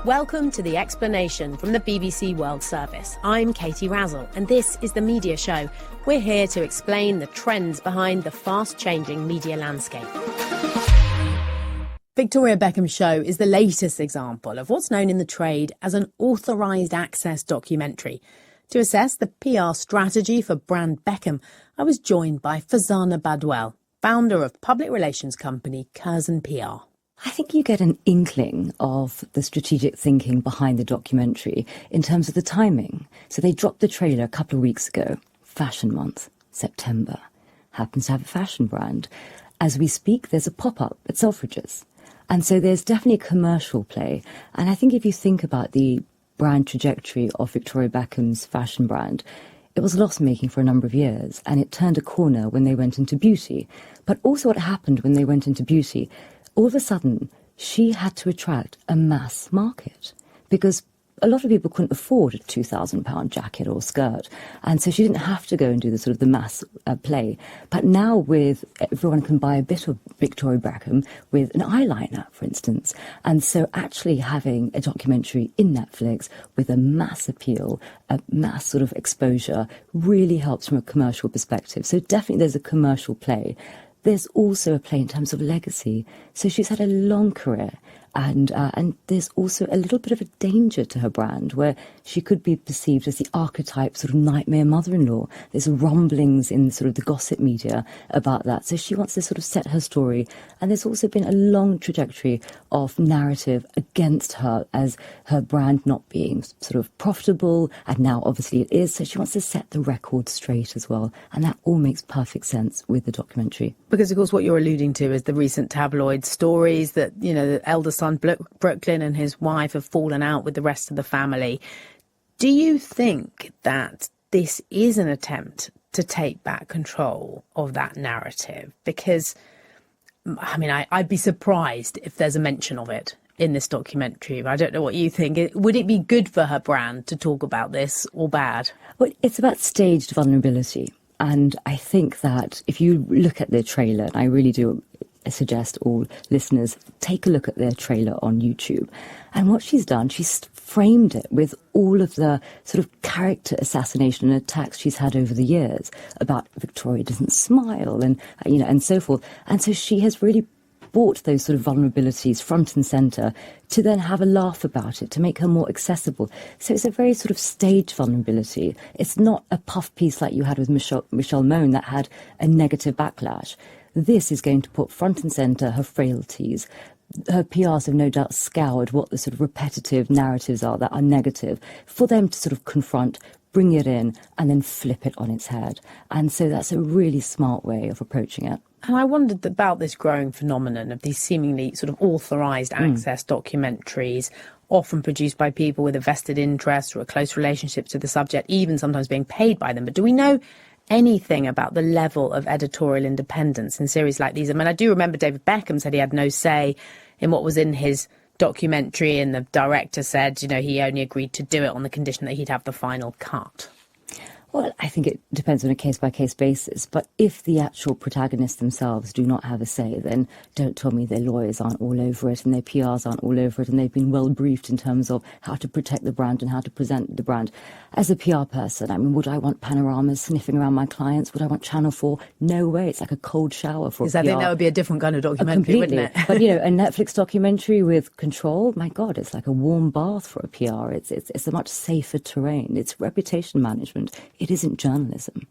Welcome to The Explanation from the BBC World Service. I'm Katie Razzle, and this is The Media Show. We're here to explain the trends behind the fast-changing media landscape. Victoria Beckham's show is the latest example of what's known in the trade as an authorised access documentary. To assess the PR strategy for brand Beckham, I was joined by Farzana Baduel, founder of public relations company Curzon PR. I think you get an inkling of the strategic thinking behind the documentary in terms of the timing. So they dropped the trailer a couple of weeks ago. Fashion month, September. Happens to have a fashion brand. As we speak, there's a pop-up at Selfridges. And so there's definitely a commercial play. And I think if you think about the brand trajectory of Victoria Beckham's fashion brand, it was loss-making for a number of years, and it turned a corner when they went into beauty. But also what happened when they went into beauty, all of a sudden, she had to attract a mass market because a lot of people couldn't afford a £2,000 jacket or skirt. And so she didn't have to go and do the sort of the mass play. But now with everyone can buy a bit of Victoria Beckham with an eyeliner, for instance. And so actually having a documentary in Netflix with a mass appeal, a mass sort of exposure really helps from a commercial perspective. So definitely there's a commercial play. There's also a play in terms of legacy. So she's had a long career. And there's also a little bit of a danger to her brand where she could be perceived as the archetype sort of nightmare mother-in-law. There's rumblings in sort of the gossip media about that. So she wants to sort of set her story. And there's also been a long trajectory of narrative against her as her brand not being sort of profitable. And now obviously it is. So she wants to set the record straight as well. And that all makes perfect sense with the documentary. Because, of course, what you're alluding to is the recent tabloid stories that, you know, the elder son Brooklyn and his wife have fallen out with the rest of the family. Do you think that this is an attempt to take back control of that narrative? Because, I mean, I'd be surprised if there's a mention of it in this documentary. I don't know what you think. Would it be good for her brand to talk about this or bad? Well, it's about staged vulnerability. And I think that if you look at the trailer, and I really do suggest all listeners take a look at their trailer on YouTube. And what she's done, she's framed it with all of the sort of character assassination and attacks she's had over the years about Victoria doesn't smile and, you know, and so forth. And so she has really brought those sort of vulnerabilities front and centre to then have a laugh about it, to make her more accessible. So it's a very sort of staged vulnerability. It's not a puff piece like you had with Michelle Mone that had a negative backlash. This is going to put front and centre her frailties. Her PRs have no doubt scoured what the sort of repetitive narratives are that are negative for them to sort of confront, bring it in and then flip it on its head. And so that's a really smart way of approaching it. And I wondered about this growing phenomenon of these seemingly sort of authorised access documentaries, often produced by people with a vested interest or a close relationship to the subject, even sometimes being paid by them. But do we know anything about the level of editorial independence in series like these? I mean, I do remember David Beckham said he had no say in what was in his documentary, and the director said, you know, he only agreed to do it on the condition that he'd have the final cut. Well, I think it depends on a case-by-case basis. But if the actual protagonists themselves do not have a say, then don't tell me their lawyers aren't all over it and their PRs aren't all over it and they've been well briefed in terms of how to protect the brand and how to present the brand. As a PR person, I mean, would I want panoramas sniffing around my clients? Would I want Channel 4? No way. It's like a cold shower for a PR. I think that would be a different kind of documentary, wouldn't it? But, you know, a Netflix documentary with control, my God, it's like a warm bath for a PR. It's a much safer terrain. It's reputation management. It isn't journalism.